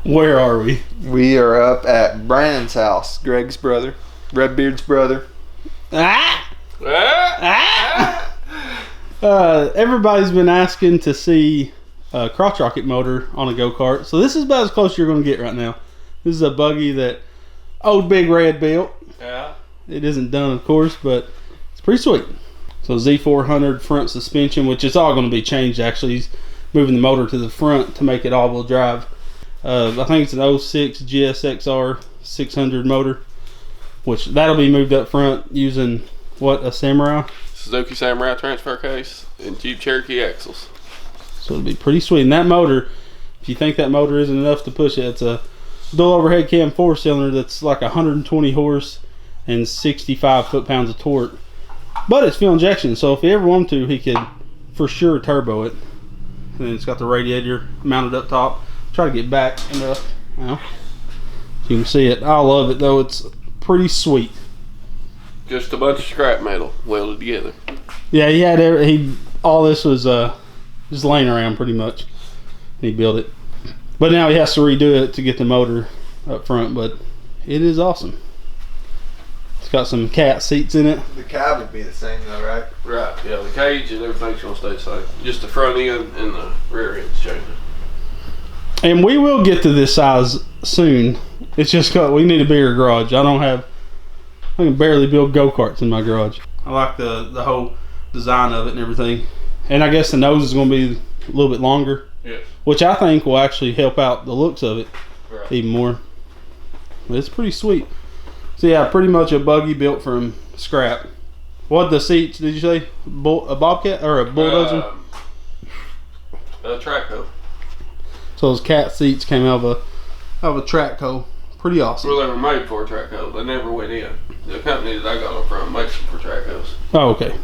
Where are we? We are up at Brandon's house, Greg's brother, Redbeard's brother. Everybody's been asking to see a crotch rocket motor on a go-kart, so this is about as close as you're going to get right now. This is a buggy that old Big Red built. Yeah. It isn't done, of course, but it's pretty sweet. So Z400 front suspension, which is all going to be changed actually. He's moving the motor to the front to make it all-wheel drive. I think it's an 06 GSXR600 motor, which that'll be moved up front using what, a Samurai? Suzuki Samurai transfer case and Jeep Cherokee axles. So it'll be pretty sweet. And that motor, if you think that motor isn't enough to push it, it's a dual overhead cam 4-cylinder that's like 120 horse and 65 foot-pounds of torque. But it's fuel injection, so if he ever wanted to, he could for sure turbo it. And then it's got the radiator mounted up top. Try to get back enough. Well, you can see it. I love it though. It's pretty sweet. Just a bunch of scrap metal welded together. Yeah, all this was just laying around pretty much. He built it, but now he has to redo it to get the motor up front. But it is awesome. It's got some cat seats in it. The cab would be the same though, right? Right. Yeah, the cage and everything's gonna stay the same. Just the front end and the rear end's changing. And we will get to this size soon. It's just we need a bigger garage. I can barely build go-karts in my garage. I like the whole design of it and everything. And I guess the nose is going to be a little bit longer. Yes. Which I think will actually help out the looks of it Right. even more. But it's pretty sweet. So yeah, pretty much a buggy built from scrap. What the seats, did you say? A Bobcat or a Bulldozer? A Traco. So those cat seats came out of a Traco. Pretty awesome. Well, they were made for a Traco. They never went in. The company that I got them from makes them for Tracos. Oh, okay.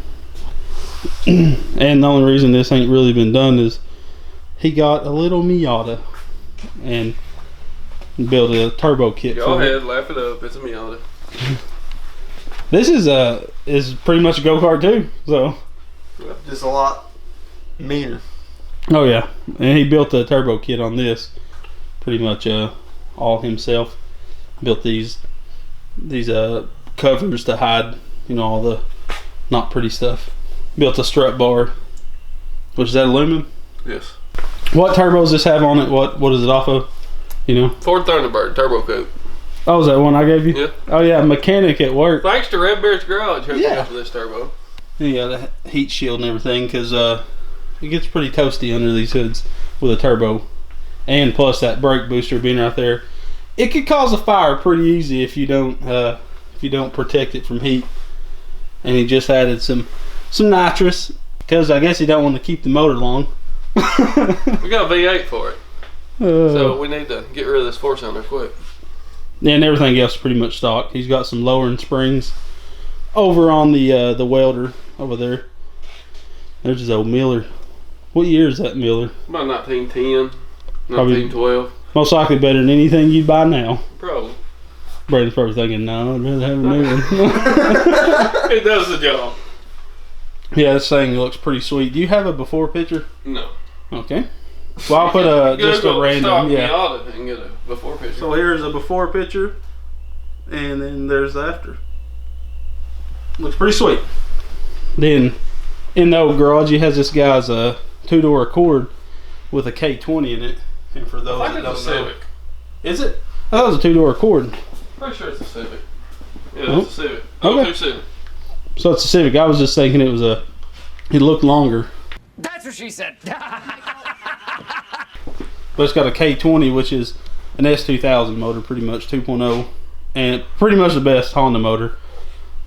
And the only reason this ain't really been done is he got a little Miata and built a turbo kit Go for ahead, it. laugh it up. It's a Miata. This is pretty much a go-kart too. So. Just a lot meaner. Oh yeah, and he built a turbo kit on this, pretty much all himself. Built these covers to hide, all the not pretty stuff. Built a strut bar, which is that aluminum. Yes. What turbos does this have on it? What is it off of? Ford Thunderbird turbo coupe. Oh, is that one I gave you? Yeah. Oh yeah, mechanic at work. Thanks to Redbeard's Garage hooking Yeah. up with this turbo. Yeah, the heat shield and everything, because it gets pretty toasty under these hoods with a turbo, and plus that brake booster being right there, it could cause a fire pretty easy if you don't protect it from heat. And he just added some nitrous because I guess he don't want to keep the motor long. We got a V8 for it, so we need to get rid of this 4-cylinder quick. And everything else is pretty much stock. He's got some lowering springs over on the welder over there. There's his old Miller. What year is that Miller? About 1910, Probably 1912. Most likely better than anything you'd buy now. Probably. Brady's probably thinking, no, I'd rather have a new one. It does the job. Yeah, this thing looks pretty sweet. Do you have a before picture? No. Okay. Well, I'll put just a random. Yeah. Miata and get a before picture. So here's a before picture, and then there's the after. Looks pretty sweet. Then in the old garage, he has this guy's 2-door Accord with a K20 in it. And for those I think that it's don't a know, Civic. is it? I thought it was a 2-door Accord. Pretty sure it's a Civic. Yeah, Oh. it's a Civic. Okay. 02 Civic. So it's a Civic. I was just thinking it was it looked longer. That's what she said. But it's got a K20, which is an S2000 motor, pretty much 2.0, and pretty much the best Honda motor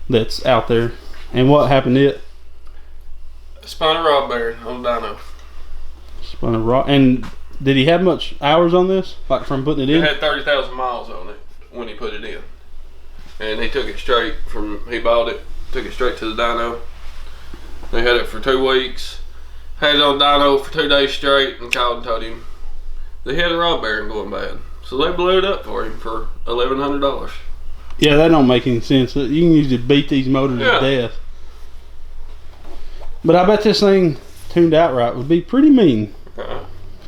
that's out there. And what happened to it? Spun a rod bearing on dyno. Spun a rock. And did he have much hours on this, like from putting it It in? had 30,000 miles on it when he put it in. And he took it straight he bought it, took it straight to the dyno. They had it for 2 weeks. Had it on dyno for 2 days straight and called and told him they had a rod bearing going bad. So they blew it up for him for $1,100. Yeah, that don't make any sense. You can usually beat these motors Yeah. to death. But I bet this thing tuned out right would be pretty mean.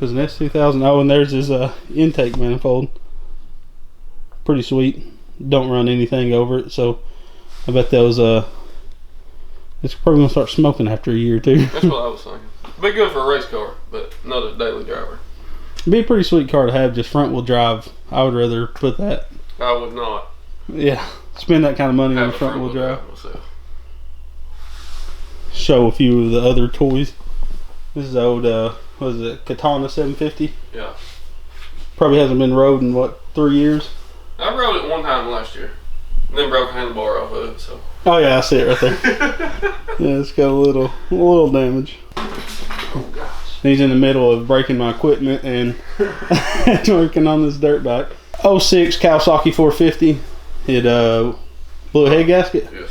Because an S2000. Oh, and there's his intake manifold. Pretty sweet. Don't run anything over it, so I bet those it's probably gonna start smoking after a year or two. That's what I was thinking. Be good for a race car, but not a daily driver. It'd be a pretty sweet car to have, just front wheel drive. I would rather put that. I would not. Yeah, spend that kind of money on Have a a front wheel drive. myself. Show a few of the other toys. This is old, what is it, Katana 750? Yeah. Probably hasn't been rode in, what, 3 years? I rode it one time last year. Then broke a handlebar off of it, so. Oh yeah, I see it right there. Yeah, it's got a little damage. Oh gosh. He's in the middle of breaking my equipment and working on this dirt bike. 06 Kawasaki 450. It blew a head gasket. Yes.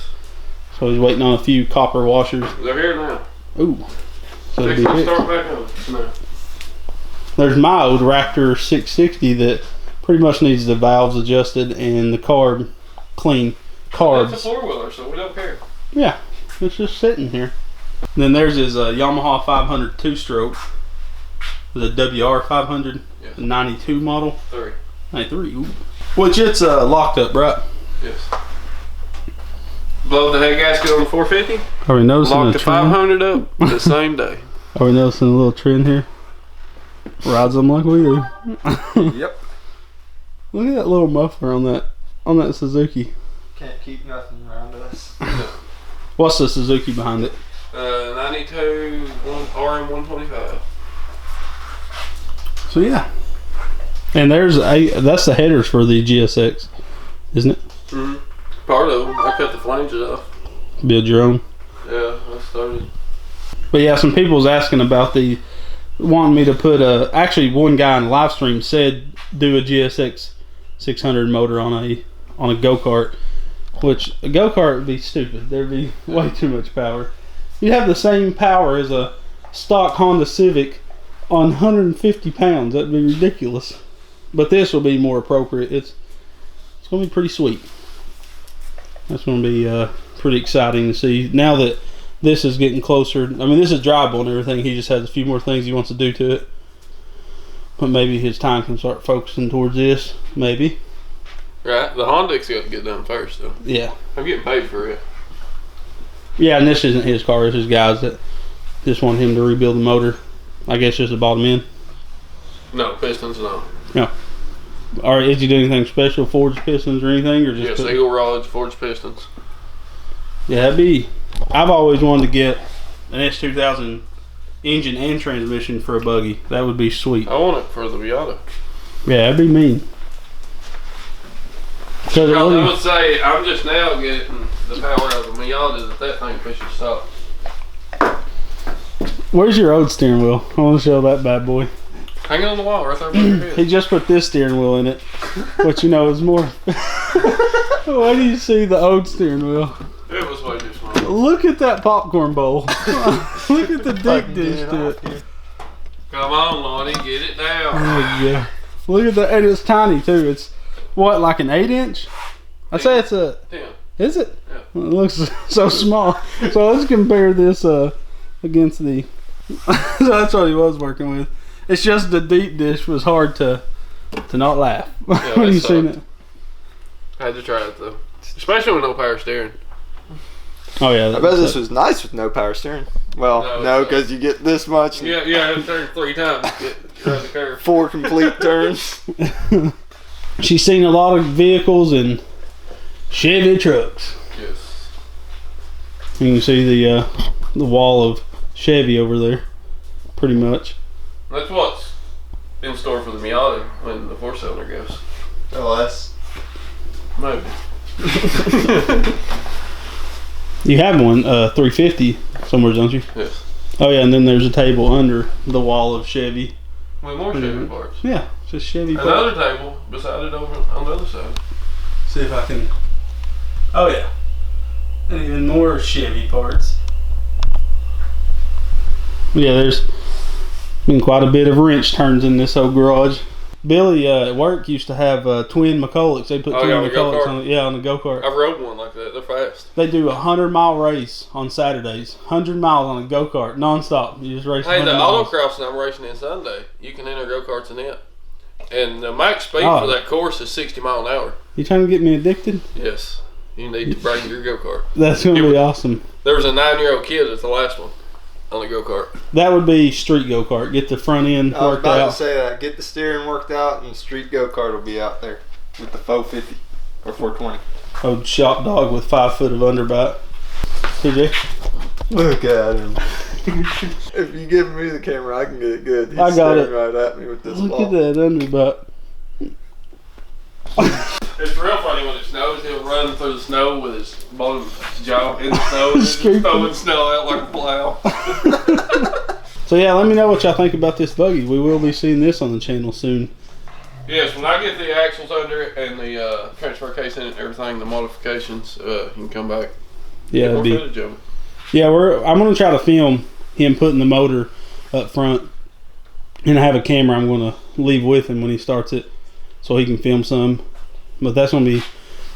So he's waiting on a few copper washers. They're here now. Ooh. So it'll Fix be them, fixed. start back up. No. There's my old Raptor 660 that pretty much needs the valves adjusted and the carb clean. Carbs. That's a 4-wheeler, so we don't care. Yeah, it's just sitting here. And then there's his Yamaha 500 two-stroke. The WR 500, Yes. 92 model. 93. Ooh. Which it's locked up, right? Yes. Blow the head gasket on the 450. Are we noticing Locked a the trend? 500 up the same day. Are we noticing a little trend here? Rides them like we do. Yep. Look at that little muffler on that Suzuki. Can't keep nothing around us. What's the Suzuki behind it? 92 RM125. So yeah. And that's the headers for the GSX, isn't it? Mm-hmm. Part of them. I cut the flanges off. Build your own. Yeah, I started. But yeah, some people's asking about wanting me to put actually one guy in the live stream said do a GSX600 motor on a go-kart, which a go-kart would be stupid. There'd be way too much power. You'd have the same power as a stock Honda Civic on 150 pounds. That'd be ridiculous. But this will be more appropriate. It's going to be pretty sweet. That's going to be pretty exciting to see. Now that this is getting closer, I mean, this is drivable and everything. He just has a few more things he wants to do to it. But maybe his time can start focusing towards this. Maybe. Right, the Honda's got to get done first, though. Yeah. I'm getting paid for it. Yeah, and this isn't his car. It's his guys that just want him to rebuild the motor. I guess just to bottom end. No, pistons, no. No. Or is he doing anything special, forged pistons or anything, or just? Yes, eagle rods, forged pistons. Yeah, I've always wanted to get an S2000 engine and transmission for a buggy. That would be sweet. I want it for the Miata. Yeah, that'd be mean. Because I would say I'm just now getting the power of the Miata that thing pushes stop. Where's your old steering wheel? I want to show that bad boy. Hang on the wall right there by your head. He just put this steering wheel in it, which is more. Why do you see the old steering wheel? It was way too small. Look at that popcorn bowl. Look at the dick dish to it. Come on, Lonnie, get it down. Oh yeah. Look at that, and it's tiny too. It's what, like an 8-inch? I'd say it's a. 10. Is it? Yeah. It looks so small. So let's compare this against the. So that's what he was working with. It's just the deep dish was hard to not laugh Yeah, when you sucked. seen it. I had to try it though, especially with no power steering. Oh yeah. I bet this was nice with no power steering. Well, no, because you get this much. Yeah, I had to turn 3 times to get around the curve. 4 complete turns. She's seen a lot of vehicles and Chevy trucks. Yes. You can see the wall of Chevy over there, pretty much. That's what's in store for the Miata when the 4-cylinder goes. LS. Maybe. You have one 350 somewhere, don't you? Yes. Oh yeah, and then there's a table under the wall of Chevy. With more Chevy parts. Yeah, just Chevy parts. Another table beside it over on the other side. See if I can. Oh yeah, and even more Chevy parts. Yeah, there's been quite a bit of wrench turns in this old garage. Billy at work used to have twin McCullochs. They put Oh, twin yeah, on the McCullochs go-kart? on it. Yeah, on the go-kart. I've rode one like that. They're fast. They do a 100-mile race on Saturdays. 100 miles on a go-kart, non-stop. You just race Hey, 100 the miles. autocross I'm racing in Sunday, you can enter go-karts in it. And the max speed Oh. for that course is 60 mile an hour. You trying to get me addicted? Yes. You need to bring your go-kart. That's going to be awesome. There was a 9-year-old kid at the last one on the go-kart. That would be street go-kart. Get the front end I was worked about out. to say that. Get the steering worked out, and the street go-kart will be out there with the 450 or 420. Old shop dog with 5 foot of underbite. TJ? Look at him. If you give me the camera, I can get it good. He's I got staring it. right at me with this Look ball. at that underbite. It's real funny when it snows. He'll run through the snow with his bottom jaw in the snow and just Scooping. throwing snow out like a plow. So yeah, let me know what y'all think about this buggy. We will be seeing this on the channel soon. Yes, when I get the axles under it and the transfer case in it and everything, the modifications, you can come back. Yeah, Get more it'd be, footage of it. yeah. I'm gonna try to film him putting the motor up front, and I have a camera I'm gonna leave with him when he starts it, so he can film some. But that's gonna be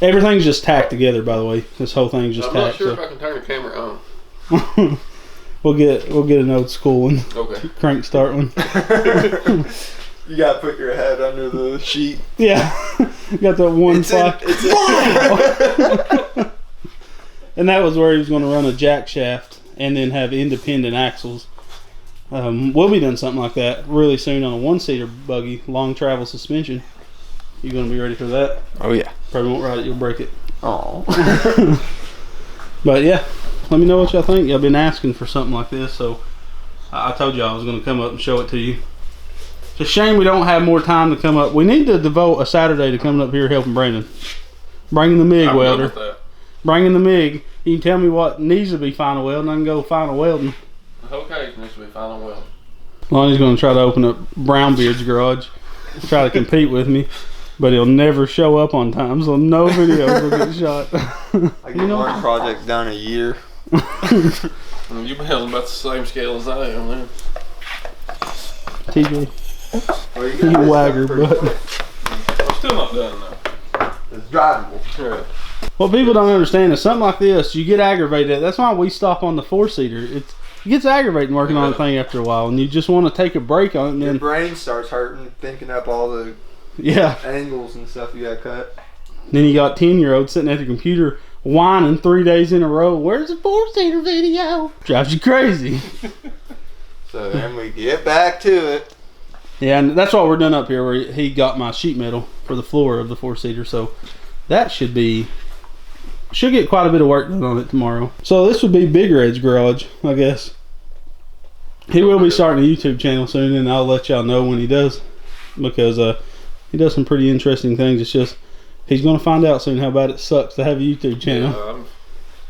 everything's just tacked together. By the way, this whole thing's just I'm not tacked. sure So. if I can turn the camera on. We'll get an old school one, Okay. crank start one. You gotta put your head under the sheet. Yeah, got that one It's in, fly. it's in. And that was where he was going to run a jack shaft and then have independent axles. We'll be doing something like that really soon on a one-seater buggy, long travel suspension. You going to be ready for that? Oh yeah. Probably won't ride it, you'll break it. Oh. But yeah, let me know what y'all think. Y'all been asking for something like this, so I told y'all I was going to come up and show it to you. It's a shame we don't have more time to come up. We need to devote a Saturday to coming up here helping Brandon. Bringing the MIG I'm welder. good with that. Bringing the MIG. You can tell me what needs to be final welding. I can go final welding. The whole cage needs to be final weld. Lonnie's going to try to open up Brownbeard's garage, try to compete with me, but he'll never show up on time, so no videos will get shot. I get one project done a year. You've been on about the same scale as I am, man. TJ, Well, you got this wagger, done pretty but quick. I'm still not done though. It's drivable. Right. what people don't understand is something like this, you get aggravated at. That's why we stop on the four-seater. It gets aggravating working on a thing after a while, and you just want to take a break on it. And Your then, brain starts hurting thinking up all the yeah, angles and stuff you gotta cut. then you got 10-year-olds sitting at the computer whining 3 days in a row. Where's the four-seater video? Drives you crazy. So then we get back to it. Yeah, and that's what we're doing up here, where he got my sheet metal for the floor of the four-seater, so that should get quite a bit of work done on it tomorrow. So this would be Bigger Ed's garage, I guess. He will be starting a YouTube channel soon, and I'll let y'all know when he does, because he does some pretty interesting things. It's just he's going to find out soon how bad it sucks to have a YouTube channel. Yeah,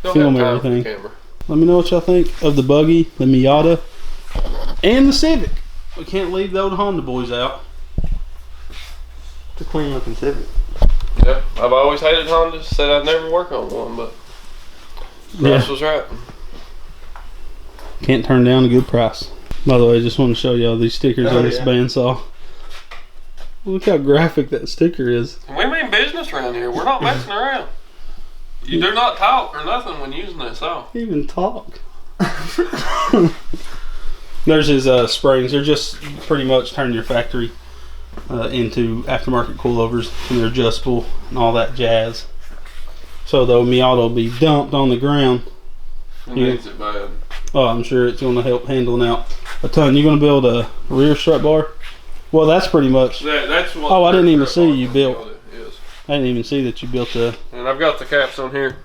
don't Film have time everything. for the camera. Let me know what y'all think of the Buggy, the Miata, and the Civic. We can't leave the old Honda boys out. It's a clean looking Civic. Yeah, I've always hated Hondas. Said I'd never work on one, but Russ was right. Can't turn down a good price. By the way, I just want to show y'all these stickers Oh, on this yeah. bandsaw. Look how graphic that sticker is. We mean business around here. We're not messing around. You do not talk or nothing when using this saw. Even talk. There's his springs. They're just pretty much turn your factory into aftermarket coilovers, and they're adjustable and all that jazz. So the Miata will be dumped on the ground. It Yeah. needs it bad. Oh, I'm sure it's going to help handling out a ton. You're going to build a rear strut bar? Well, that's pretty much. That's what. Oh, I didn't even the see you bar built. it is. I didn't even see that you built the. And I've got the caps on here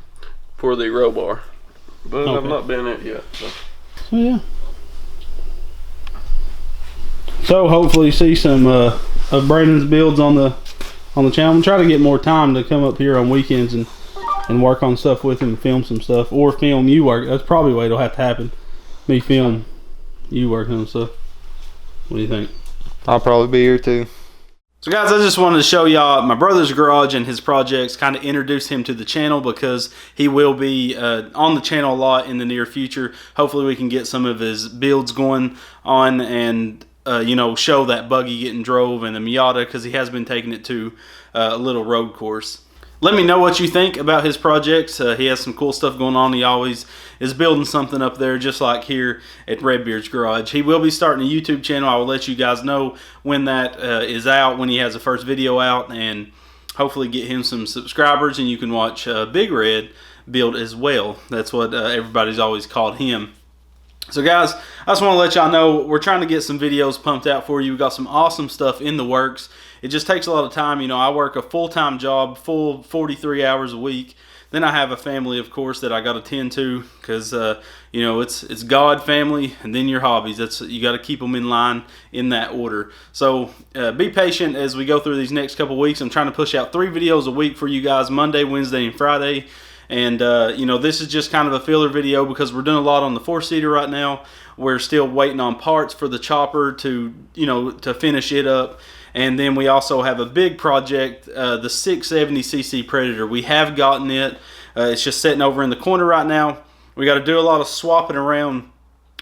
for the row bar, but I've Okay. not been it yet. So. So yeah. So hopefully see some of Brandon's builds on the channel. I'm trying to get more time to come up here on weekends and work on stuff with him, film some stuff, or film you work. That's probably the way it'll have to happen. Me film you working on stuff. What do you think? I'll probably be here too. So guys, I just wanted to show y'all my brother's garage and his projects, kind of introduce him to the channel, because he will be on the channel a lot in the near future. Hopefully we can get some of his builds going on, and you know, show that Buggy getting drove and the Miata, because he has been taking it to a little road course. Let me know what you think about his projects. He has some cool stuff going on. He always is building something up there, just like here at Redbeard's Garage. He will be starting a YouTube channel. I will let you guys know when that is out, when he has the first video out, and hopefully get him some subscribers, and you can watch Big Red build as well. That's what everybody's always called him. So guys, I just want to let y'all know we're trying to get some videos pumped out for you. We've got some awesome stuff in the works. It just takes a lot of time. You know, I work a full-time job, full 43 hours a week. Then I have a family, of course, that I got to tend to, because you know, it's God, family, and then your hobbies. That's, you got to keep them in line in that order. So be patient as we go through these next couple weeks. I'm trying to push out 3 videos a week for you guys, Monday, Wednesday, and Friday. And you know, this is just kind of a filler video because we're doing a lot on the 4-seater right now. We're still waiting on parts for the chopper to, you know, to finish it up. And then we also have a big project, the 670cc Predator. We have gotten it. It's just sitting over in the corner right now. We got to do a lot of swapping around.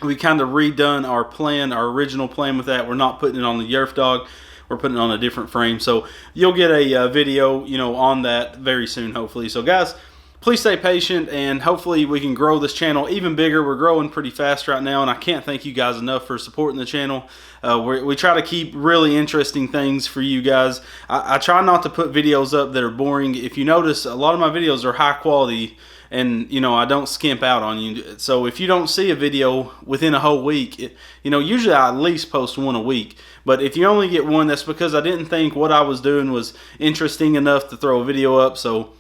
We kind of redone our plan, our original plan with that. We're not putting it on the Yerf Dog. We're putting it on a different frame. So you'll get a video, you know, on that very soon, hopefully. So guys, please stay patient, and hopefully we can grow this channel even bigger. We're growing pretty fast right now, and I can't thank you guys enough for supporting the channel. We try to keep really interesting things for you guys. I try not to put videos up that are boring. If you notice, a lot of my videos are high quality, and you know, I don't skimp out on you. So if you don't see a video within a whole week, you know, usually I at least post one a week. But if you only get one, that's because I didn't think what I was doing was interesting enough to throw a video up. So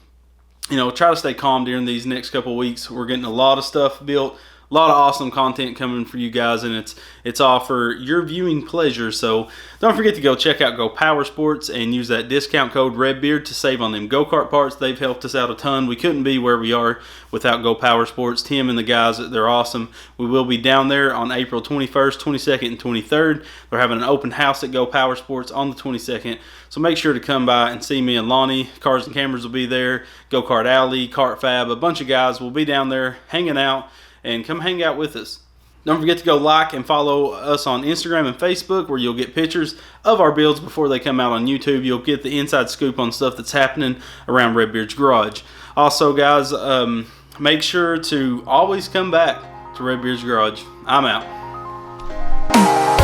you know, try to stay calm during these next couple of weeks. We're getting a lot of stuff built, a lot of awesome content coming for you guys, and it's all for your viewing pleasure. So don't forget to go check out Go Power Sports and use that discount code Redbeard to save on them go-kart parts. They've helped us out a ton. We couldn't be where we are without Go Power Sports. Tim and the guys, they're awesome. We will be down there on April 21st, 22nd, and 23rd. They're having an open house at Go Power Sports on the 22nd. So make sure to come by and see me and Lonnie. Cars and Cameras will be there. Go Kart Alley, Kart Fab, a bunch of guys will be down there hanging out, and come hang out with us. Don't forget to go like and follow us on Instagram and Facebook, where you'll get pictures of our builds before they come out on YouTube. You'll get the inside scoop on stuff that's happening around Redbeard's Garage. Also, guys, make sure to always come back to Redbeard's Garage. I'm out.